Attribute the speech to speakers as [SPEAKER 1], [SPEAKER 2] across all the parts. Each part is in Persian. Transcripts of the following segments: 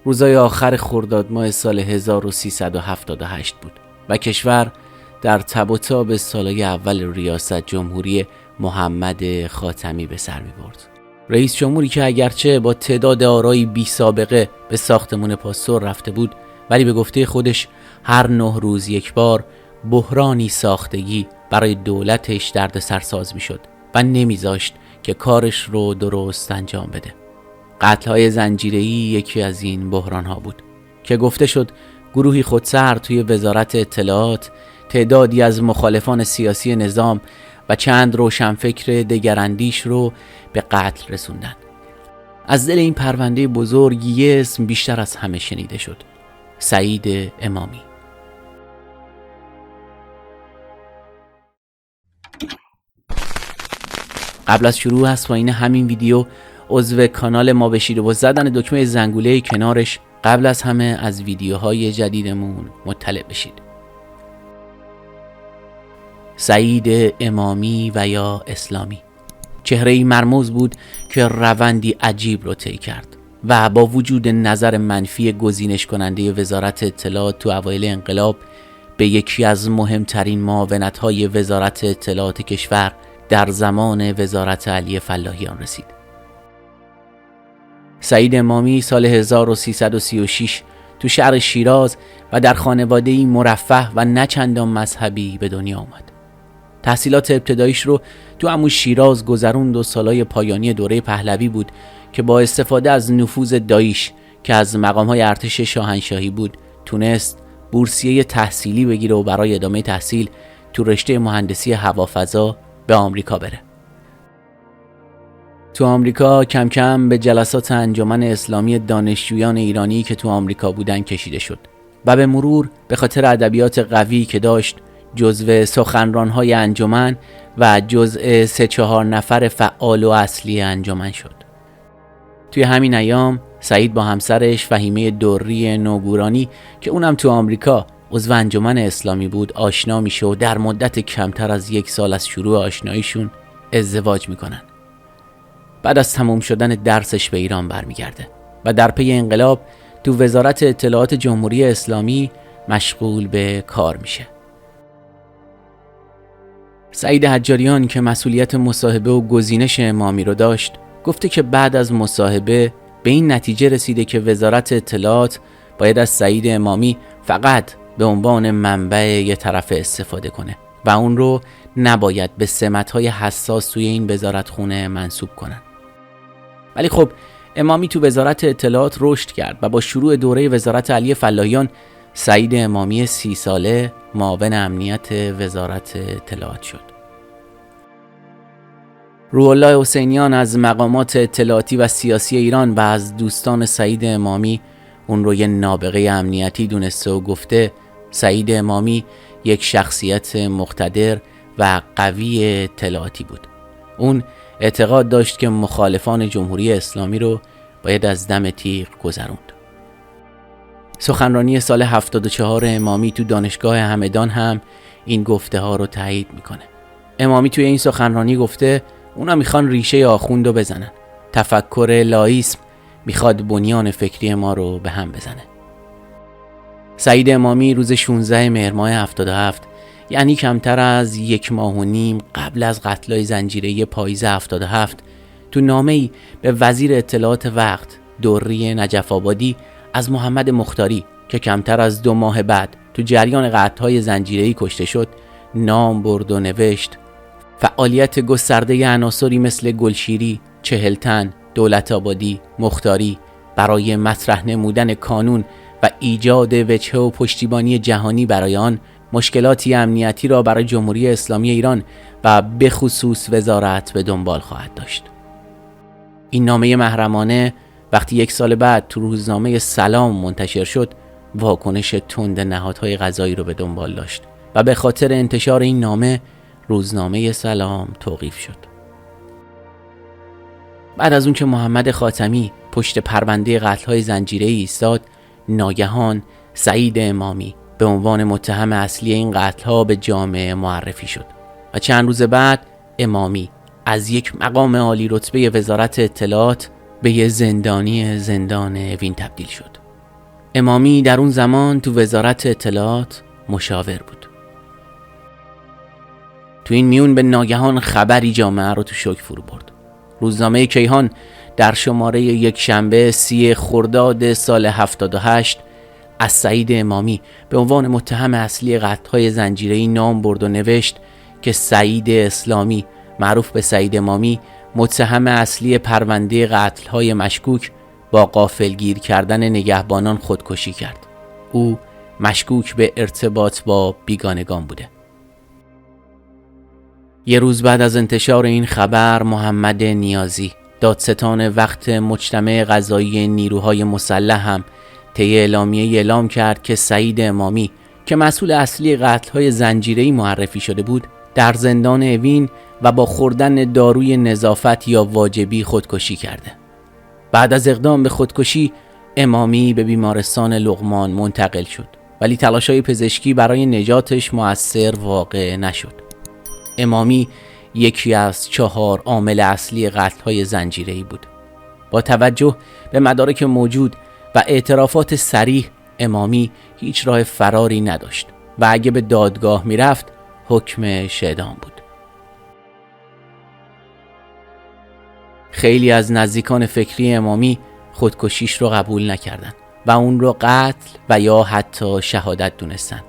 [SPEAKER 1] روزای آخر خرداد ماه سال 1378 بود و کشور در تب و تاب سالهای اول ریاست جمهوری محمد خاتمی به سر می برد. رئیس جمهوری که اگرچه با تعداد آرایی بی سابقه به ساختمون پاستور رفته بود، ولی به گفته خودش هر 9 روز یک بار بحرانی ساختگی برای دولتش درد سرساز می شد و نمیذاشت که کارش رو درست انجام بده. قتل‌های زنجیره‌ای یکی از این بحران‌ها بود که گفته شد گروهی خودسر توی وزارت اطلاعات تعدادی از مخالفان سیاسی نظام و چند روشنفکر دگراندیش رو به قتل رسوندن. از دل این پرونده بزرگ یه اسم بیشتر از همه شنیده شد: سعید امامی. قبل از شروع از پایین همین ویدیو عضو کانال ما بشید و با زدن دکمه زنگوله کنارش قبل از همه از ویدیوهای جدیدمون مطلع بشید. سعید امامی و یا اسلامی چهره‌ای مرموز بود که روندی عجیب رو طی کرد و با وجود نظر منفی گزینش کننده وزارت اطلاعات تو اوایل انقلاب به یکی از مهمترین معاونت‌های وزارت اطلاعات کشور در زمان وزارت علی فلاحیان رسید. سعید امامی سال 1336 تو شهر شیراز و در خانواده‌ای مرفه و نه چندان مذهبی به دنیا آمد. تحصیلات ابتداییش رو تو همون شیراز گذروند و سالهای پایانی دوره پهلوی بود که با استفاده از نفوذ داعش که از مقام‌های ارتش شاهنشاهی بود تونست بورسیه تحصیلی بگیره و برای ادامه تحصیل تو رشته مهندسی هوافضا به آمریکا بره. تو آمریکا کم کم به جلسات انجمن اسلامی دانشجویان ایرانی که تو آمریکا بودن کشیده شد و به مرور به خاطر ادبیات قوی که داشت جزو سخنران‌های انجمن و جزء 3-4 نفر فعال و اصلی انجمن شد. توی همین ایام سعید با همسرش فهیمه دری نوگورانی که اونم تو آمریکا عضو انجمن اسلامی بود آشنا میشه و در مدت کمتر از 1 سال از شروع آشناییشون ازدواج میکنن. بعد از تموم شدن درسش به ایران برمیگرده و در پی انقلاب تو وزارت اطلاعات جمهوری اسلامی مشغول به کار میشه. سعید حجاریان که مسئولیت مصاحبه و گزینش امامی رو داشت گفته که بعد از مصاحبه به این نتیجه رسیده که وزارت اطلاعات باید از سعید امامی فقط به عنوان منبع یه طرف استفاده کنه و اون رو نباید به سمت‌های حساس توی این وزارتخونه منصوب کنن. ولی خب امامی تو وزارت اطلاعات رشد کرد و با شروع دوره وزارت علی فلاحیان سعید امامی 30 ساله معاون امنیت وزارت اطلاعات شد. روح الله حسینیان از مقامات اطلاعاتی و سیاسی ایران و از دوستان سعید امامی اون رو یه نابغه امنیتی دونسته و گفته سعید امامی یک شخصیت مقتدر و قوی اطلاعاتی بود. اون اعتقاد داشت که مخالفان جمهوری اسلامی رو باید از دم تیغ گذروند. سخنرانی سال 74 امامی تو دانشگاه همدان هم این گفته ها رو تایید میکنه. امامی توی این سخنرانی گفته اونا میخوان ریشه آخوند رو بزنن. تفکر لاییسم میخواد بنیان فکری ما رو به هم بزنه. سعید امامی روز 16 مهر ماه 77 یعنی کمتر از 1.5 ماه قبل از قتل‌های زنجیره‌ای پاییز 77 تو نامه‌ای به وزیر اطلاعات وقت دری نجف آبادی از محمد مختاری که کمتر از 2 ماه بعد تو جریان قتل‌های زنجیره‌ای کشته شد نام برد و نوشت فعالیت گسترده عناصری مثل گلشیری، چهلتن، دولت آبادی، مختاری برای مطرح نمودن کانون و ایجاد وجهه و پشتیبانی جهانی برای آن مشکلاتی امنیتی را برای جمهوری اسلامی ایران و به خصوص وزارت به دنبال خواهد داشت. این نامه محرمانه وقتی 1 سال بعد تو روزنامه سلام منتشر شد واکنش تند نهادهای قضایی رو به دنبال داشت و به خاطر انتشار این نامه روزنامه سلام توقیف شد. بعد از اون که محمد خاتمی پشت پرونده قتل‌های زنجیره‌ای ایستاد ناگهان سعید امامی به عنوان متهم اصلی این قتل‌ها به جامعه معرفی شد و چند روز بعد امامی از یک مقام عالی رتبه وزارت اطلاعات به یه زندانی زندان اوین تبدیل شد. امامی در اون زمان تو وزارت اطلاعات مشاور بود. تو این میون به ناگهان خبری جامعه رو تو شوک فرو برد. روزنامه کیهان در شماره یک شنبه 30 خرداد سال 78 از سعید امامی به عنوان متهم اصلی قتل‌های زنجیره‌ای نام برد و نوشت که سعید اسلامی معروف به سعید امامی متهم اصلی پرونده قتل‌های مشکوک با غافلگیر کردن نگهبانان خودکشی کرد. او مشکوک به ارتباط با بیگانگان بوده. یه روز بعد از انتشار این خبر، محمد نیازی دادستان وقت مجتمع قضایی نیروهای مسلح هم طی اعلامیه اعلام کرد که سعید امامی که مسئول اصلی قتل‌های زنجیره‌ای معرفی شده بود، در زندان اوین و با خوردن داروی نظافت یا واجبی خودکشی کرده. بعد از اقدام به خودکشی، امامی به بیمارستان لقمان منتقل شد، ولی تلاش‌های پزشکی برای نجاتش مؤثر واقع نشد. امامی یکی از 4 عامل اصلی قتل‌های زنجیره‌ای بود. با توجه به مدارک موجود و اعترافات صریح، امامی هیچ راه فراری نداشت و اگه به دادگاه میرفت حکم اعدام بود. خیلی از نزدیکان فکری امامی خودکشیش رو قبول نکردن و اون رو قتل و یا حتی شهادت دونستن.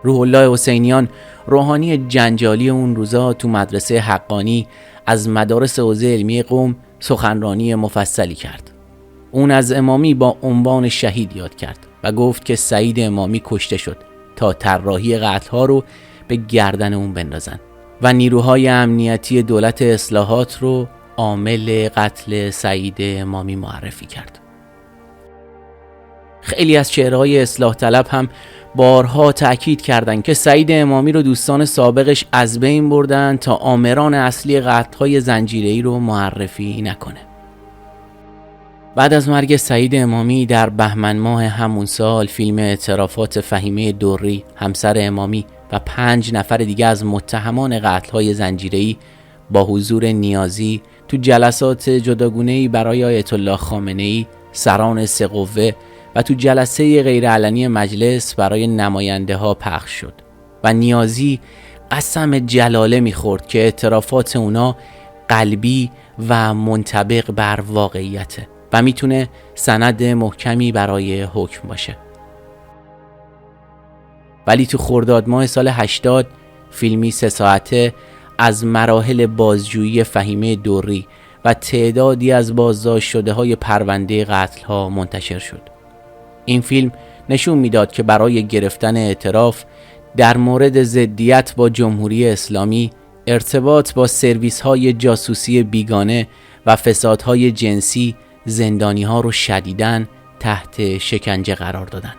[SPEAKER 1] روح الله حسینیان، روحانی جنجالی اون روزا، تو مدرسه حقانی از مدارس حوزه علمی قم سخنرانی مفصلی کرد. اون از امامی با عنوان شهید یاد کرد و گفت که سعید امامی کشته شد تا طراحی قتل‌ها رو به گردن اون بندازن و نیروهای امنیتی دولت اصلاحات رو عامل قتل سعید امامی معرفی کرد. خیلی از چهره‌های اصلاح طلب هم بارها تأکید کردند که سعید امامی رو دوستان سابقش از بین بردن تا آمران اصلی قتل‌های زنجیره‌ای رو معرفی نکنه. بعد از مرگ سعید امامی در بهمن ماه همون سال، فیلم اعترافات فهیمه دوری، همسر امامی و 5 نفر دیگه از متهمان قتل‌های زنجیره‌ای با حضور نیازی تو جلسات جداگونه‌ای برای آیت الله خامنه‌ای، سران 3 قوه و تو جلسه غیرعلنی مجلس برای نماینده ها پخش شد و نیازی قسم جلاله میخورد که اعترافات اونا قلبی و منطبق بر واقعیته و میتونه سند محکمی برای حکم باشه. ولی تو خرداد ماه سال 80 فیلمی 3 ساعته از مراحل بازجویی فهیمه دوری و تعدادی از بازداشت شده های پرونده قتل ها منتشر شد. این فیلم نشون میداد که برای گرفتن اعتراف در مورد ضدیت با جمهوری اسلامی، ارتباط با سرویس های جاسوسی بیگانه و فسادهای جنسی، زندانی ها رو شدیداً تحت شکنجه قرار دادن.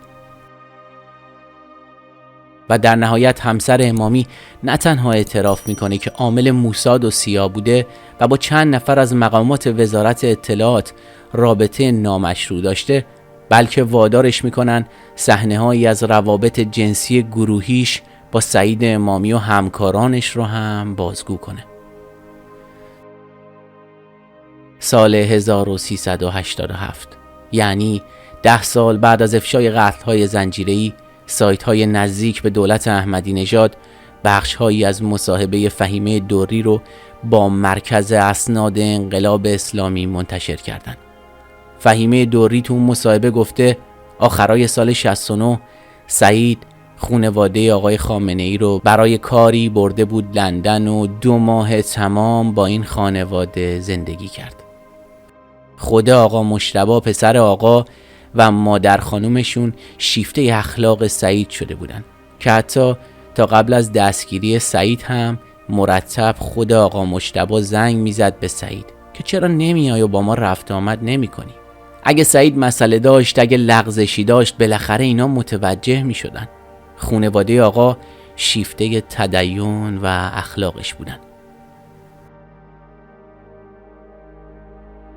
[SPEAKER 1] و در نهایت همسر امامی نه تنها اعتراف میکنه که عامل موساد و سیا بوده و با چند نفر از مقامات وزارت اطلاعات رابطه نامشروع داشته، بلکه وادارش میکنن صحنه‌هایی از روابط جنسی گروهیش با سعید امامی و همکارانش رو هم بازگو کنه. سال 1387، یعنی 10 سال بعد از افشای قتل‌های زنجیره‌ای، سایت‌های نزدیک به دولت احمدی نژاد بخش‌هایی از مصاحبه فهیمه دوری رو با مرکز اسناد انقلاب اسلامی منتشر کردند. فهیمه دوری تو اون مصاحبه گفته آخرای سال 69 سعید خانواده آقای خامنه‌ای رو برای کاری برده بود لندن و 2 ماه تمام با این خانواده زندگی کرد. خود آقا مجتبی پسر آقا و مادر خانومشون شیفته اخلاق سعید شده بودن که حتی تا قبل از دستگیری سعید هم مرتب خود آقا مجتبی زنگ میزد به سعید که چرا نمیای و با ما رفت آمد نمی کنی؟ اگه سعید مسئله داشت، اگه لغزشی داشت، بالاخره اینا متوجه می شدن. خانواده آقا شیفته تدین و اخلاقش بودن.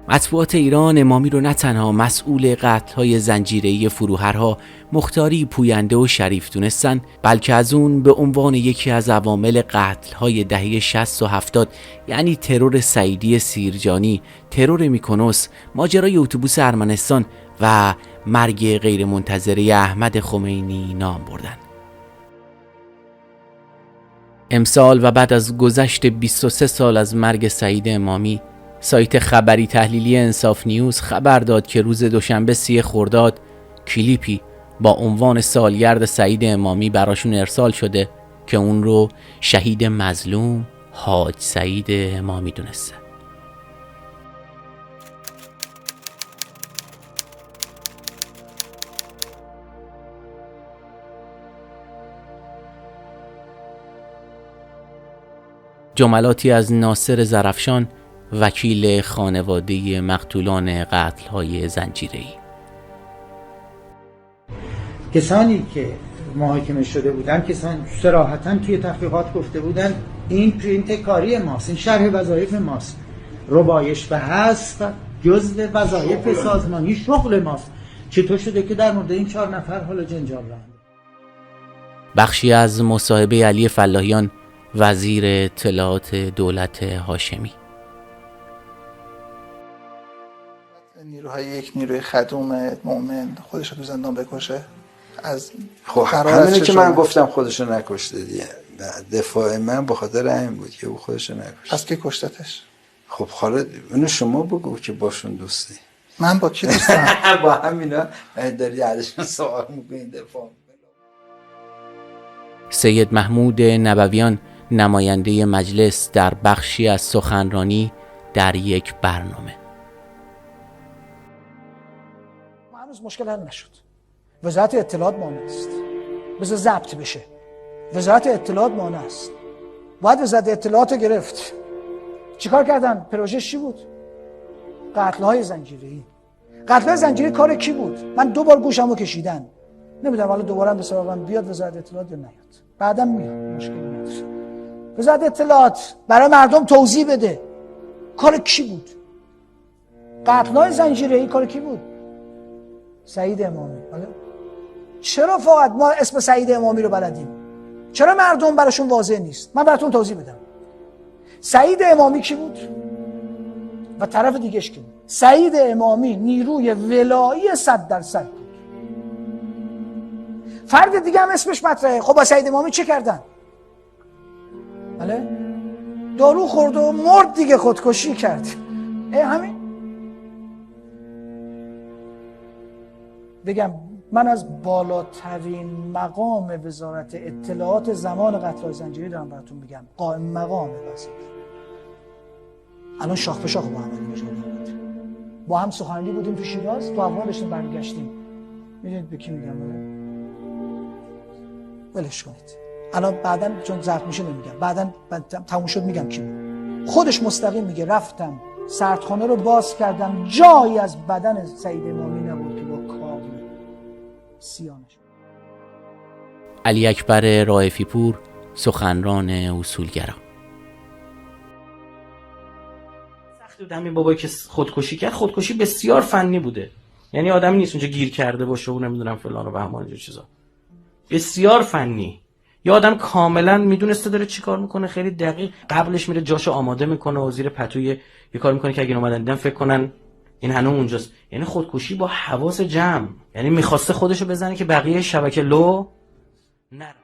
[SPEAKER 1] مطبوعات ایران امامی رو نه تنها مسئول قتل‌های زنجیره‌ای فروهرها مختاری پوینده و شریف دونستن، بلکه از اون به عنوان یکی از عوامل قتل‌های دهه 60 و 70، یعنی ترور سعیدی سیرجانی، ترور میکنوس، ماجرای اتوبوس ارمنستان و مرگ غیرمنتظره احمد خمینی نام بردند. امسال و بعد از گذشت 23 سال از مرگ سعید امامی، سایت خبری تحلیلی انصاف نیوز خبر داد که روز دوشنبه 30 خرداد کلیپی با عنوان سالگرد سعید امامی براشون ارسال شده که اون رو شهید مظلوم حاج سعید امامی دونسته. جملاتی از ناصر زرفشان، وکیل خانواده مقتولان قتل‌های زنجیره‌ای.
[SPEAKER 2] کسانی که محاکمه شده بودن، کسان صراحتاً توی تحقیقات گفته بودن این پرینت کاری ماست، این شرح وظایف ماست، ربایش و حذف جزء وظایف سازمانی شغل ماست. چطور شده که در مورد این 4 نفر حالا جنجال راه انداختن؟
[SPEAKER 1] بخشی از مصاحبه علی فلاحیان، وزیر اطلاعات دولت هاشمی.
[SPEAKER 3] نیروهای یک نیروی خدوم مؤمن خودش رو تو زندان بکشه؟ از
[SPEAKER 4] خب همینه که من گفتم خودشو نکشته دیگه. دفاع من به خاطر همین بود که او خودشو نکشته.
[SPEAKER 3] از کی کشتتش؟
[SPEAKER 4] خب حالا اینو شما بگو که باشون دوستی.
[SPEAKER 3] من با کی دوستم؟
[SPEAKER 4] با همینا داری ازشون سوال میکنی دفاع.
[SPEAKER 1] سید محمود نبویان، نماینده مجلس، در بخشی از سخنرانی در یک برنامه.
[SPEAKER 5] هنوز مشکل حل نشد. وزارت اطلاعات مانع است. بذار ضبط بشه. وزارت اطلاعات مانع است. باید وزارت اطلاعات رو گرفت. چیکار کردن؟ پروژه چی بود؟ قتل‌های زنجیره‌ای. قتل‌های زنجیره‌ای کار کی بود؟ من 2 بار گوشمو کشیدن. نمیدونم حالا دوباره هم به سراغم بیاد وزارت اطلاعات یا نیاد. بعدم میاد. مشکلی نداره. وزارت اطلاعات برای مردم توضیح بده. کار کی بود؟ قتل‌های زنجیره‌ای کار کی بود؟ سعید امامی. چرا فقط ما اسم سعید امامی رو بلدیم؟ چرا مردم براشون واضح نیست؟ من براتون توضیح بدم. سعید امامی کی بود؟ و طرف دیگهش کی بود؟ سعید امامی نیروی ولایی 100% بود. فرد دیگه هم اسمش مطرحه. خب با سعید امامی چه کردن؟ بله؟ دارو خورد و مرد دیگه، خودکشی کرد. همین. بگم من از بالاترین مقام وزارت اطلاعات زمان قتل‌های زنجیره‌ای دارم براتون میگم، قائم مقام وزیر. الان شاخ به شاخ با هم بود. با هم سخنرانی بودیم تو شیراز، تو افغان داشتیم برمیگشتیم. میدونید به کی میگم؟ ولش کنید. الان بعداً چون ضبط میشه نمیگم. بعداً تموم شد میگم کی بود. خودش مستقیم میگه رفتم سردخانه رو باز کردم، جایی از بدن سعید امامی نبود که با کاغذ سیانش.
[SPEAKER 1] علی اکبر رائفی پور، سخنران اصولگرا.
[SPEAKER 6] سخت بود همین بابایی که خودکشی کرد. خودکشی بسیار فنی بوده، یعنی آدمی نیست اونجا گیر کرده باشه و نمیدونم فلان و بهمان اینجور چیزا. بسیار فنی. یه آدم کاملا میدونسته داره چی کار میکنه، خیلی دقیق. قبلش میره جاشو آماده میکنه و زیر پتوی یه کار میکنه که اگه اومدن دیدن فکر کنن این هنوز اونجاست. یعنی خودکشی با حواس جمع، یعنی میخواسته خودشو بزنه که بقیه شبکه لو نره.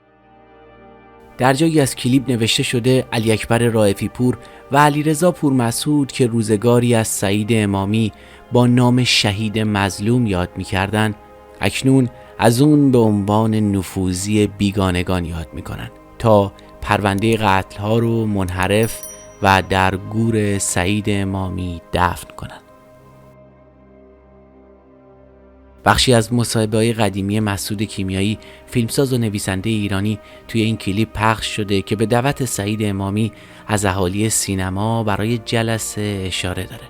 [SPEAKER 1] در جایی از کلیپ نوشته شده علی اکبر رائفی پور و علیرضا پورمسعود که روزگاری از سعید امامی با نام شهید مظلوم یاد می‌کردند، اکنون از اون به عنوان نفوذی بیگانگان یاد می‌کنند تا پرونده قتل‌ها رو منحرف و در گور سعید امامی دفن کنند. بخشی از مصاحبه‌های قدیمی مسعود کیمیایی، فیلمساز و نویسنده ایرانی، توی این کلیپ پخش شده که به دعوت سعید امامی از اهالی سینما برای جلسه اشاره داره.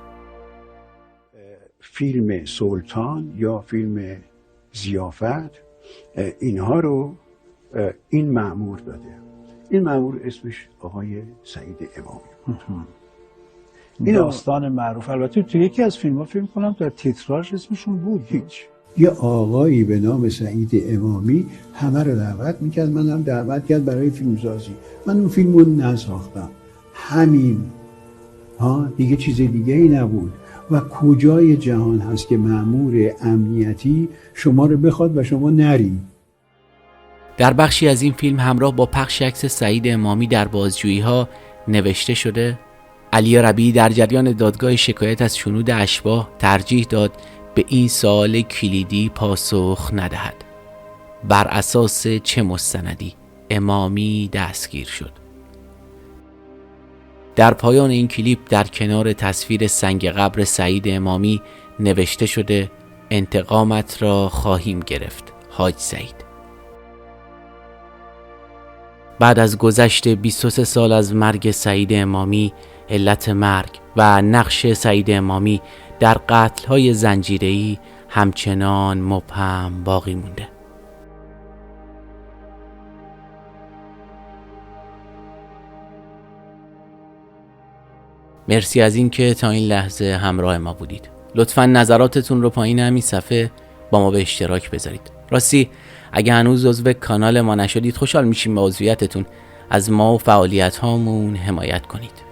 [SPEAKER 7] فیلم سلطان یا فیلم ضیافت، اینها رو این مأمور داده. این مأمور اسمش آقای سعید امامی.
[SPEAKER 8] این داستان معروف. البته تو یکی از فیلم‌ها فکر کنم در تیتراژ اسمشون بود.
[SPEAKER 7] هیچ. یه آقایی به نام سعید امامی همه رو دعوت میکرد، منم دعوت کرد برای فیلمسازی. من اون فیلم رو نساختم. همین. دیگه چیز دیگه ای نبود. و کجای جهان هست که مأمور امنیتی شما رو بخواد و شما نری؟
[SPEAKER 1] در بخشی از این فیلم همراه با پخش عکس سعید امامی در بازجویی‌ها نوشته شده: علی ربیعی در جریان دادگاه شکایت از شنود اشباح ترجیح داد به این سوال کلیدی پاسخ ندهد: بر اساس چه مستندی امامی دستگیر شد؟ در پایان این کلیپ در کنار تصویر سنگ قبر سعید امامی نوشته شده: انتقامت را خواهیم گرفت حاج سعید. بعد از گذشت 23 سال از مرگ سعید امامی، علت مرگ و نقش سعید امامی در قتل‌های زنجیره‌ای همچنان مبهم باقی مونده. مرسی از این که تا این لحظه همراه ما بودید. لطفاً نظراتتون رو پایین همین صفحه با ما به اشتراک بذارید. راستی اگه هنوز عضو کانال ما نشدید خوشحال میشیم به عضویتتون از ما و فعالیت هامون حمایت کنید.